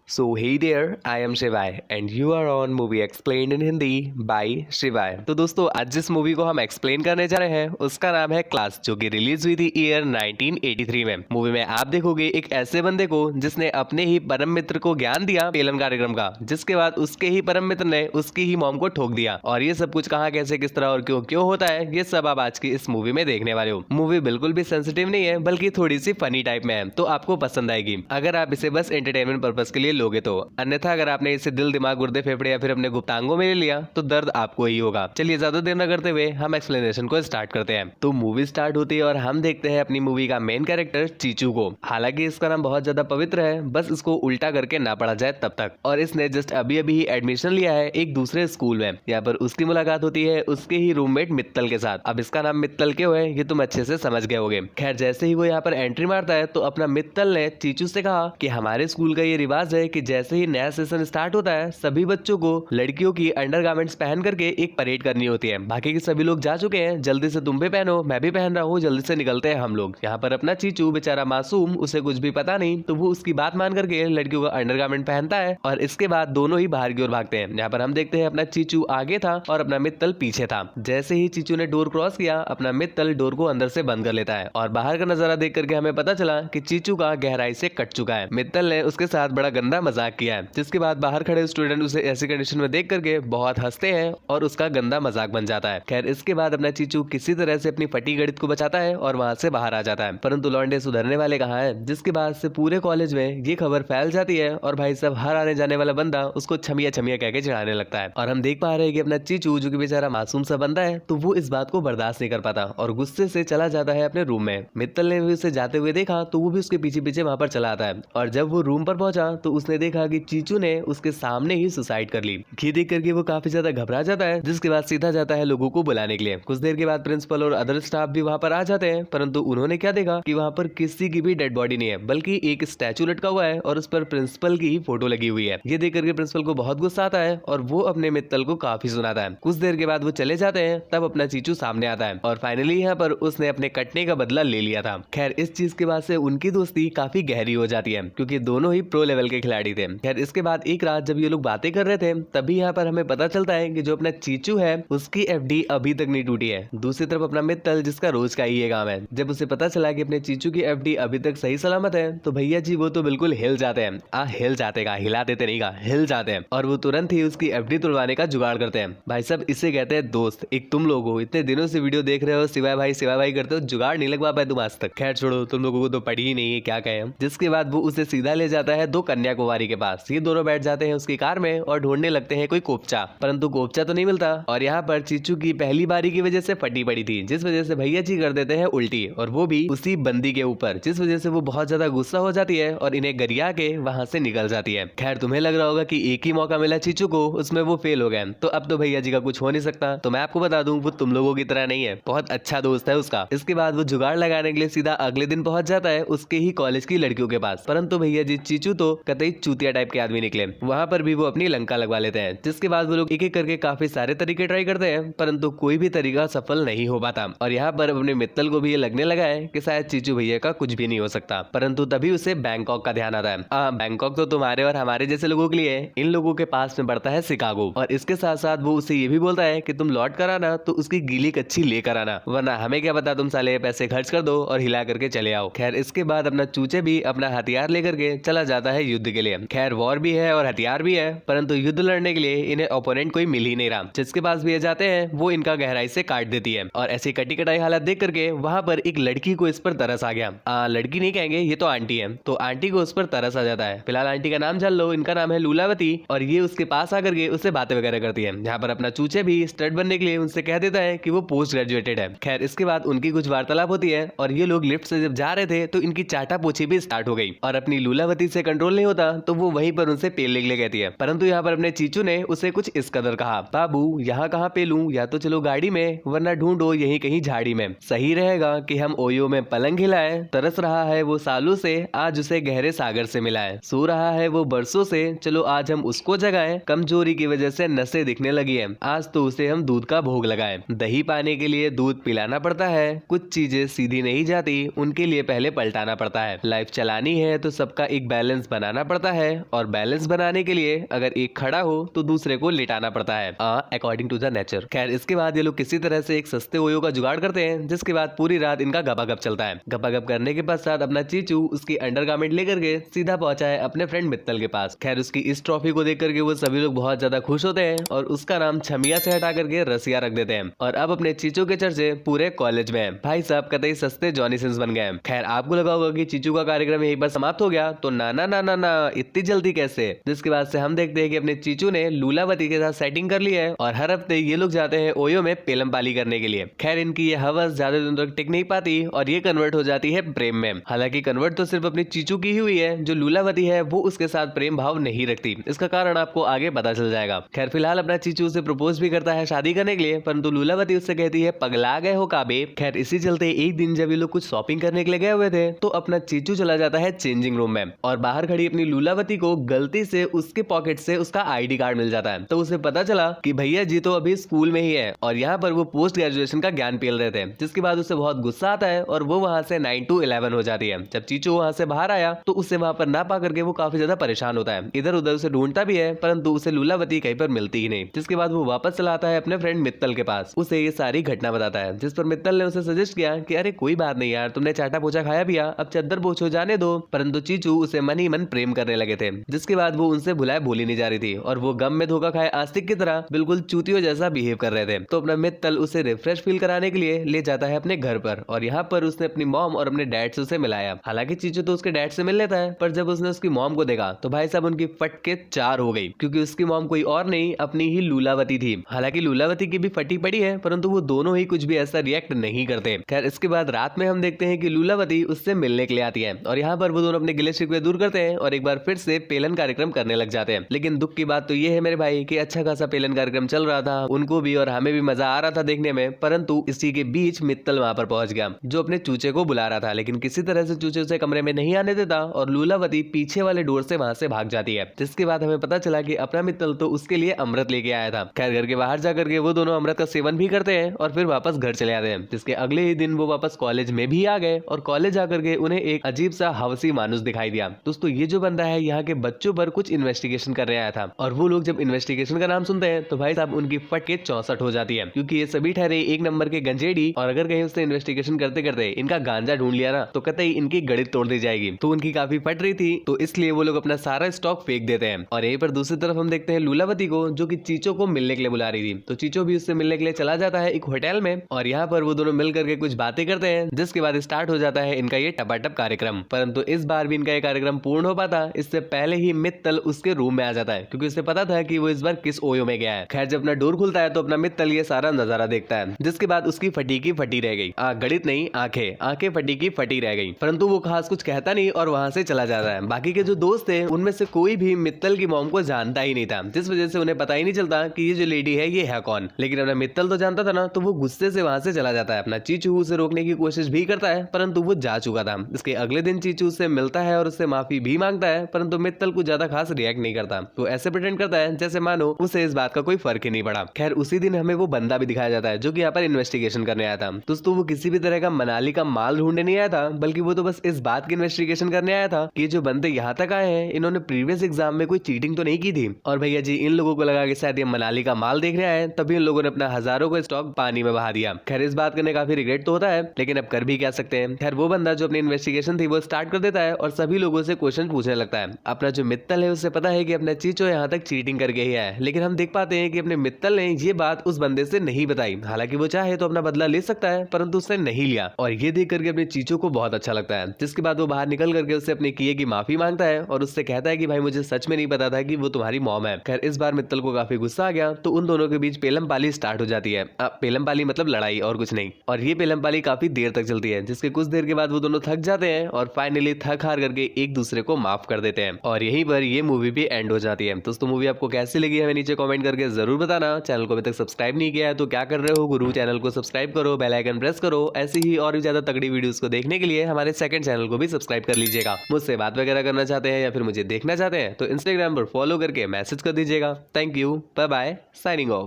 So hey there, I am Shivai and you are on Movie Explained in Hindi by शिवाय। तो दोस्तों आज जिस मूवी को हम एक्सप्लेन करने जा रहे हैं उसका नाम है क्लास, जो कि रिलीज हुई थी ईयर 1983 में। मूवी में आप देखोगे एक ऐसे बंदे को जिसने अपने ही परम मित्र को ज्ञान दिया पेलन कार्यक्रम का, जिसके बाद उसके ही परम मित्र ने उसकी ही मॉम को ठोक दिया। और ये सब कुछ कहाँ कैसे किस तरह और क्यों क्यों होता है ये सब आप आज की इस मूवी में देखने वाले हो। मूवी बिल्कुल भी सेंसिटिव नहीं है बल्कि थोड़ी सी फनी टाइप में है, तो आपको पसंद आएगी अगर आप इसे बस एंटरटेनमेंट पर्पज के लिए लोगे तो। अन्यथा अगर आपने इसे दिल दिमाग गुर्दे फेफड़े या फिर अपने गुप्तांगों में ले लिया तो दर्द आपको ही होगा। चलिए ज्यादा देर न करते हुए हम एक्सप्लेनेशन को स्टार्ट करते हैं। तो मूवी स्टार्ट होती है और हम देखते हैं अपनी मूवी का मेन कैरेक्टर चीचू को। हालांकि इसका नाम बहुत ज्यादा पवित्र है, बस इसको उल्टा करके ना पढ़ा जाए तब तक। और इसने जस्ट अभी अभी ही एडमिशन लिया है एक दूसरे स्कूल में। यहाँ पर उसकी मुलाकात होती है उसके ही रूममेट मित्तल के साथ। अब इसका नाम मित्तल क्यों है ये तुम अच्छे से समझ गए होगे। खैर जैसे ही वो यहाँ पर एंट्री मारता है तो अपना मित्तल ने चीचू से कहा कि हमारे स्कूल का ये रिवाज है कि जैसे ही नया सेशन स्टार्ट होता है सभी बच्चों को लड़कियों की अंडरगारमेंट्स पहन करके एक परेड करनी होती है। बाकी के सभी लोग जा चुके हैं, जल्दी से तुम भी पहनो, मैं भी पहन रहा हूँ, जल्दी से निकलते हैं हम लोग। यहाँ पर अपना चीचू बेचारा मासूम, उसे कुछ भी पता नहीं, तो वो उसकी बात मान करके लड़कियों का अंडरगारमेंट पहनता है और इसके बाद दोनों ही बाहर की ओर भागते हैं। यहाँ पर हम देखते हैं अपना चीचू आगे था और अपना मित्तल पीछे था। जैसे ही चीचू ने डोर क्रॉस किया अपना मित्तल डोर को अंदर से बंद कर लेता है और बाहर का नजारा देख करके हमें पता चला कि चीचू का गहराई से कट चुका है। मित्तल ने उसके साथ बड़ा गंदा मजाक किया है, जिसके बाद बाहर खड़े स्टूडेंट उसे ऐसी कंडीशन में देख करके बहुत हंसते हैं और उसका गंदा मजाक बन जाता है। खैर इसके बाद अपना चीचू किसी तरह से अपनी फटी गणित को बचाता है और वहां से बाहर आ जाता है। परंतु लौंडे सुधरने वाले कहाँ है, जिसके बाद से पूरे कॉलेज में ये खबर फैल जाती है और भाई साहब हर आने जाने वाला बंदा उसको छमिया छमिया कह के चिढ़ाने लगता है। और हम देख पा रहे हैं कि अपना चीचू जो कि बेचारा मासूम सा बंदा है तो वो इस बात को बर्दाश्त नहीं कर पाता और गुस्से से चला जाता है अपने रूम में। मित्तल ने भी उसे जाते हुए देखा तो वो भी उसके पीछे पीछे वहां पर चला आता है और जब वो रूम पर पहुंचा तो उसने देखा कि चीचू ने उसके सामने ही सुसाइड कर ली। ये देख करके वो काफी ज्यादा घबरा जाता है, जिसके बाद सीधा जाता है लोगों को बुलाने के लिए। कुछ देर के बाद प्रिंसिपल और अदर स्टाफ भी वहां पर आ जाते हैं, परंतु उन्होंने क्या देखा कि वहां पर किसी की भी डेड बॉडी नहीं है बल्कि एक स्टैचू लटका हुआ है और उस पर प्रिंसिपल की ही फोटो लगी हुई है। ये देख करके प्रिंसिपल को बहुत गुस्सा आता है और वो अपने मित्तल को काफी सुनाता है। कुछ देर के बाद वो चले जाते हैं, तब अपना चीचू सामने आता है और फाइनली यहाँ पर उसने अपने कटने का बदला ले लिया था। खैर इस चीज के बाद से उनकी दोस्ती काफी गहरी हो जाती है क्योंकि दोनों ही प्रो लेवल के खिलाड़ी थे। खैर इसके बाद एक रात जब ये लोग बातें कर रहे थे तभी यहाँ पर हमें पता चलता है कि जो अपना चीचू है उसकी एफडी अभी तक नहीं टूटी है। दूसरी तरफ अपना मित्तल जिसका रोज का ही ये काम है, जब उसे पता चला कि अपने चीचू की एफडी अभी तक सही सलामत है तो भैया जी वो तो बिल्कुल हिल जाते हैं। हिल जाते का, हिला देते नहीं का, हिल जाते हैं और वो तुरंत ही उसकी एफडी तुड़वाने का जुगाड़ करते हैं। भाई साहब इसे कहते हैं दोस्त। एक तुम लोग हो इतने दिनों से वीडियो देख रहे हो, सिवाय भाई करते हो, जुगाड़ नहीं लगवा पाए तुम आज तक। खैर छोड़ो, तुम लोगों को तो पड़ी ही नहीं है, क्या कहें हम। जिसके बाद वो उसे सीधा ले जाता है दो कन्याकुमारी के पास। ये दोनों बैठ जाते हैं उसकी कार में और ढूंढने लगते हैं कोई कोपचा, परंतु कोपचा तो नहीं मिलता। और यहाँ पर चीचू की पहली बारी की वजह से फटी पड़ी थी, जिस वजह से भैया जी कर देते हैं उल्टी और वो भी उसी बंदी के ऊपर, जिस वजह से वो बहुत ज्यादा गुस्सा हो जाती है और इन्हें गरिया के वहां से निकल जाती है। खैर तुम्हें लग रहा होगा कि एक ही मौका मिला चीचू को, उसमें वो फेल हो गए तो अब तो भैया जी का कुछ हो नहीं सकता। तो मैं आपको बता दूं वो तुम लोगों की तरह नहीं है, बहुत अच्छा दोस्त है उसका। इसके बाद वो जुगाड़ लगाने के लिए सीधा अगले दिन पहुंच जाता है उसके ही कॉलेज की लड़कियों के पास। परंतु भैया जी चीचू तो कतई चूतिया टाइप के आदमी निकले। वहां पर भी वो अपनी लंका लगवा लेते हैं, जिसके बाद वो लोग एक एक करके काफी सारे तरीके ट्राई करते हैं परंतु कोई भी तरीका सफल नहीं हो पाता। और यहाँ पर अपने मित्तल को भी ये लगने लगा है कि शायद चीचू भैया का कुछ भी नहीं हो सकता। परंतु तभी उसे बैंकॉक का ध्यान आता है। बैंकॉक तो तुम्हारे और हमारे जैसे लोगों के लिए, इन लोगों के पास में पड़ता है शिकागो। और इसके साथ साथ वो उसे ये भी बोलता है कि तुम लौट कर आना तो उसकी गीली कच्ची लेकर आना, वरना हमें क्या पता, तुम साले पैसे खर्च कर दो और हिला करके चले आओ। खैर इसके बाद अपना चूचे भी अपना हथियार लेकर के चला जाता है युद्ध के लिए। खैर वॉर भी है और हथियार भी है, परंतु युद्ध लड़ने के लिए इन्हें ओपोनेंट कोई मिल ही नहीं रहा। जिसके पास भी जाते हैं वो इनका गहराई से काट देती है और ऐसी कटी कटाई हालत देख करके वहां पर एक लड़की को इस पर तरस आ गया। लड़की नहीं कहेंगे, ये तो आंटी है, तो आंटी को उस पर तरस आ जाता है। फिलहाल आंटी का नाम जान लो, इनका नाम है लूलावती और ये उसके पास आकर के उससे बातें वगैरह करती है। यहाँ पर अपना चूचे भी स्टड बनने के लिए उनसे कह देता है कि वो पोस्ट ग्रेजुएटेड है। खैर इसके बाद उनकी कुछ वार्तालाप होती है और ये लोग लिफ्ट से जब जा रहे थे तो इनकी चाटा पोछी भी स्टार्ट हो गई और अपनी लूलावती से कंट्रोल नहीं होता तो वो वहीं पर उनसे पेलने के लिए कहती है। परंतु यहाँ पर अपने चीचू ने उसे कुछ इस कदर कहा, बाबू यहाँ कहाँ पेलूं, या तो चलो गाड़ी में वरना ढूंढो यहीं कहीं झाड़ी में। सही रहेगा कि हम ओयो में पलंग हिलाए, तरस रहा है वो सालों से आज उसे गहरे सागर से मिलाए, सो रहा है वो बरसों से चलो आज हम उसको जगाएं, कमजोरी की वजह से नसें दिखने लगी है आज तो उसे हम दूध का भोग लगाएं। दही पाने के लिए दूध पिलाना पड़ता है, कुछ चीजें सीधी नहीं जाती, उनके लिए पहले पलटाना पड़ता है। लाइफ चलानी है तो सबका एक बैलेंस बनाना पड़ता है और बैलेंस बनाने के लिए अगर एक खड़ा हो तो दूसरे को लिटाना पड़ता है अकॉर्डिंग टू द नेचर। खैर इसके बाद ये लोग किसी तरह से एक सस्ते ओयो का जुगाड़ करते हैं, जिसके बाद पूरी रात इनका गपागप चलता है। गपागप करने के पश्चात अपना चीचू उसकी अंडरगारमेंट लेकर के सीधा पहुंचा है अपने फ्रेंड मित्तल के पास। खैर उसकी इस ट्रॉफी को देख करके वो सभी लोग बहुत ज्यादा खुश होते हैं और उसका नाम छमिया से हटा करके रसिया रख देते हैं। और अब अपने चीचू के चर्चे पूरे कॉलेज में है। भाई साहब कतई सस्ते जॉनी सिंस बन गए। खैर आपको लगा होगा कि चीचू का कार्यक्रम यहीं पर समाप्त हो गया, तो ना ना ना ना ना इतनी जल्दी कैसे। जिसके बाद से हम देखते हैं कि अपने चीचू ने लूलावती के साथ सेटिंग कर ली है और हर हफ्ते ये लोग जाते हैं ओयो में पेलम पाली करने के लिए। खैर इनकी ये हवस ज्यादा दिन तक टिक नहीं पाती और ये कन्वर्ट हो जाती है प्रेम में। हालांकि कन्वर्ट तो सिर्फ अपनी चीचू की ही हुई है, जो लूलावती है वो उसके साथ प्रेम भाव नहीं रखती। इसका कारण आपको आगे पता चल जाएगा। खैर फिलहाल अपना चीचू उसे प्रपोज भी करता है शादी करने के लिए, परंतु लूलावती उससे कहती है पगला गए हो काबे। खैर इसी चलते एक दिन जब ये लोग कुछ शॉपिंग करने के लिए गए हुए थे तो अपना चीचू चला जाता है चेंजिंग रूम में और बाहर खड़ी अपनी लूलावती को गलती से उसके पॉकेट से उसका आईडी कार्ड मिल जाता है। तो उसे पता चला कि भैया जी तो अभी स्कूल में ही है और यहाँ पर वो पोस्ट ग्रेजुएशन का ज्ञान पेल रहे थे। जिसके बाद उसे बहुत गुस्सा आता है और वो वहां से 9 to 11 हो जाती है। जब चीचू वहां से बाहर आया तो उसे वहां पर ना पा करके वो काफी ज्यादा परेशान होता है। इधर उधर उसे ढूंढता भी है परंतु उसे लूलावती कहीं पर मिलती ही नहीं। जिसके बाद वो वापस चला आता है अपने फ्रेंड मित्तल के पास, उसे ये सारी घटना बताता है। जिस पर मित्तल ने उसे सजेस्ट किया कि अरे कोई बात नहीं यार, तुमने चाटा पोछा खाया पिया, अब चद्दर पोछो जाने दो। परंतु चीचू उसे मन ही मन प्रेम करने लगे थे। जिसके बाद वो उनसे भुलाए बोली नहीं जा रही थी और वो गम में धोखा खाए आस्तिक की तरह बिल्कुल चूतियों जैसा बिहेव कर रहे थे। तो अपना मित्तल उसे रिफ्रेश फील कराने के लिए ले जाता है अपने घर पर और यहाँ पर उसने अपनी मॉम और अपने डैड से उसे मिलाया। हालांकि चीचू तो उसके डैड से मिल लेता है, पर जब उसने उसकी मॉम को देखा तो भाई साहब उनकी फटके 4 हो गई, क्योंकि उसकी मॉम कोई और नहीं अपनी ही लूलावती थी। हालांकि लूलावती की भी फटी पड़ी है परंतु वो दोनों ही कुछ भी ऐसा रिएक्ट नहीं करते। खैर इसके बाद रात में हम देखते हैं कि लूलावती उससे मिलने के लिए आती है और यहाँ पर वो दोनों अपने गिले शिकवे दूर करते हैं और एक बार फिर से पेलन कार्यक्रम करने लग जाते हैं। लेकिन दुख की बात तो ये है मेरे भाई कि अच्छा खासा पेलन कार्यक्रम चल रहा था, उनको भी और हमें भी मजा आ रहा था देखने में, परंतु इसी के बीच मित्तल वहां पर पहुंच गया जो अपने चूचे को बुला रहा था। लेकिन किसी तरह से चूचे उसे कमरे में नहीं आने देता और लूलावती पीछे वाले डोर से वहां से भाग जाती है। जिसके बाद हमें पता चला कि अपना मित्तल तो उसके लिए अमृत लेके आया था। खैर घर के बाहर जाकर के वो दोनों अमृत का सेवन भी करते हैं और फिर वापस घर चले आते हैं। जिसके अगले ही दिन वो वापस कॉलेज में भी आ गए और कॉलेज आकर के उन्हें एक अजीब सा हवसी मानुस दिखाई दिया। दोस्तों ये जो बंदा है यहाँ के बच्चों पर कुछ इन्वेस्टिगेशन करने आया था और वो लोग जब इन्वेस्टिगेशन का नाम सुनते हैं तो भाई साहब उनकी फट के 64 हो जाती है, क्योंकि ये सभी ठहरे एक नंबर के गंजेड़ी और अगर कहीं उसने इन्वेस्टिगेशन करते करते इनका गांजा ढूंढ लिया ना तो कतई इनकी गणित तोड़ दी जाएगी। तो उनकी काफी फट रही थी तो इसलिए वो लोग अपना सारा स्टॉक फेंक देते हैं। और यहीं पर दूसरी तरफ हम देखते हैं लूलावती को जो कि चीचो को मिलने के लिए बुला रही थी। तो चीचो भी उससे मिलने के लिए चला जाता है एक होटल में और यहाँ पर वो दोनों मिल करके कुछ बातें करते हैं। जिसके बाद स्टार्ट हो जाता है इनका ये टपाटप कार्यक्रम। परंतु इस बार भी इनका ये कार्यक्रम पूर्ण हो पाता इससे पहले ही मित्तल उसके रूम में आ जाता है, क्योंकि उसे पता था कि वो इस बार किस ओयो में गया है। खैर जब अपना डोर खुलता है तो अपना मित्तल ये सारा नजारा देखता है। जिसके बाद उसकी फटी की फटी रह गई, गणित नहीं आंखें फटी की फटी रह गई। परंतु वो खास कुछ कहता नहीं और वहां से चला जाता है। बाकी के जो दोस्त थे उनमें से कोई भी मित्तल की मॉम को जानता ही नहीं था, जिस वजह से उन्हें पता ही नहीं चलता कि ये जो लेडी है ये है कौन। लेकिन अपना मित्तल तो जानता था ना, तो वो गुस्से से वहां से चला जाता है। अपना चीचू उसे रोकने की कोशिश भी करता है परंतु वो जा चुका था। इसके अगले दिन चीचू उससे मिलता है और उससे माफी भी मांगता है, परंतु मित्तल कुछ ज्यादा खास रिएक्ट नहीं करता। वो ऐसे प्रिटेंड करता है जैसे मानो उसे इस बात का कोई फर्क ही नहीं पड़ा। खैर उसी दिन हमें वो बंदा भी दिखाया जाता है जो कि यहाँ पर इन्वेस्टिगेशन करने आया था। दोस्तों वो किसी भी तरह का मनाली का माल ढूंढने नहीं आया था, बल्कि वो तो बस इस बात की इन्वेस्टिगेशन करने आया था कि जो बंदे यहाँ तक आए हैं इन्होंने प्रीवियस एग्जाम में कोई चीटिंग तो नहीं की थी। और भैया जी इन लोगों को लगा कि शायद ये मनाली का माल देखने आए, तभी इन लोगों ने अपना हजारों का स्टॉक पानी में बहा दिया। खैर इस बात करने काफी रिग्रेट तो होता है, लेकिन अब कर भी क्या सकते हैं। खैर वो बंदा जो अपनी इन्वेस्टिगेशन थी वो स्टार्ट कर देता है और सभी लोगों से क्वेश्चन पूछने लगता है। अपना जो मित्तल है उससे पता है कि अपना चीचो यहाँ तक चीटिंग करके ही है, लेकिन हम देख पाते हैं कि अपने मित्तल ने ये बात उस बंदे से नहीं बताई। हालांकि वो चाहे तो अपना बदला ले सकता है परंतु उसने नहीं लिया और ये देख करके अपने चीचो को बहुत अच्छा लगता है। जिसके बाद वो बाहर निकल करके उससे अपने किए की माफी मांगता है और उससे कहता है कि भाई मुझे सच में नहीं पता था कि वो तुम्हारी मॉम है। खैर इस बार मित्तल को काफी गुस्सा आ गया तो उन दोनों के बीच पेलम पाली स्टार्ट हो जाती है। पेलम पाली मतलब लड़ाई और कुछ नहीं। और ये पेलम पाली काफी देर तक चलती है, जिसके कुछ देर के बाद वो दोनों थक जाते हैं और फाइनली थक हार करके एक दूसरे को माफ कर देते हैं और यहीं पर ये मूवी भी एंड हो जाती है। दोस्तों मूवी आपको कैसी लगी हमें नीचे कमेंट करके जरूर बताना। चैनल को अभी तक सब्सक्राइब नहीं किया है तो क्या कर रहे हो गुरु, चैनल को सब्सक्राइब करो, बेल आइकन प्रेस करो। ऐसी ही और भी ज्यादा तगड़ी वीडियोस को देखने के लिए हमारे सेकंड चैनल को भी सब्सक्राइब कर लीजिएगा। मुझसे बात वगैरह करना चाहते हैं या फिर मुझे देखना चाहते हैं तो इंस्टाग्राम पर फॉलो करके मैसेज कर दीजिएगा। Thank you, bye bye, signing of.